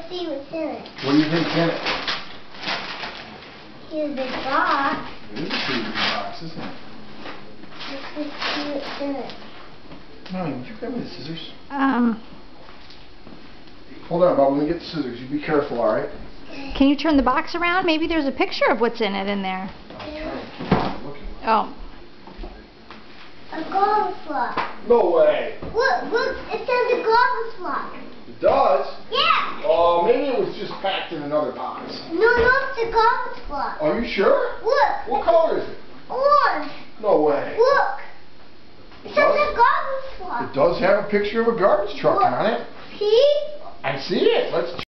Let's see what's in it. What do you think's in it? Here's the box. It is a pretty big box, isn't it? Let's just see what's in it. Mommy, would you grab me the scissors? Hold on, Bob. Let me get the scissors. You be careful, all right? Can you turn the box around? Maybe there's a picture of what's in it in there. I'm trying to keep on looking. Oh. A golf lock. No way. Look, it says a golf lock. It does? Yeah. Oh, maybe it was just packed in another box. No, it's a golf lock. Are you sure? Look. What color is it? Orange. No way. Look. It says a golf lock. It does have a picture of a garbage truck on it. See? I see it. Let's